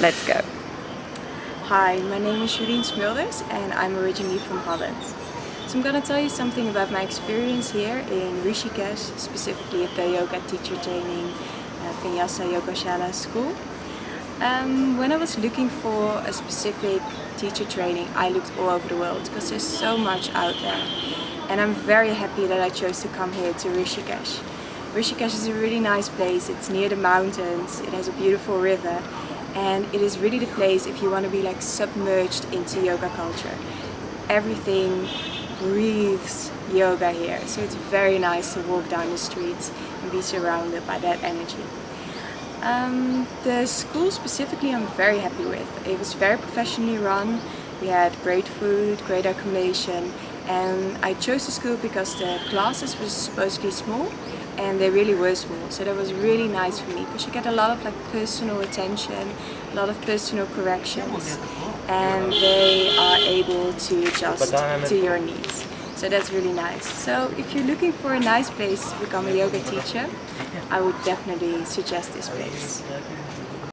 Let's go. Hi, my name is �40 Smulders and I'm originally from Holland. So I'm going to tell you something about my experience here in Rishikesh, specifically at the yoga teacher training Vinyasa Yogashala school. When I was looking for a specific teacher training, I looked all over the world because there's so much out there. And I'm very happy that I chose to come here to Rishikesh. Rishikesh is a really nice place. It's near the mountains, it has a beautiful river, and it is really the place if you want to be like submerged into yoga culture. Everything breathes yoga here, so it's very nice to walk down the streets and be surrounded by that energy. The school specifically I'm very happy with. It was very professionally run, we had great food, great accommodation, and I chose the school because the classes were supposedly small and they really were small, so that was really nice for me because you get a lot of like personal attention, a lot of personal corrections, and they are able to adjust to your needs. So that's really nice. So if you're looking for a nice place to become a yoga teacher, I would definitely suggest this place.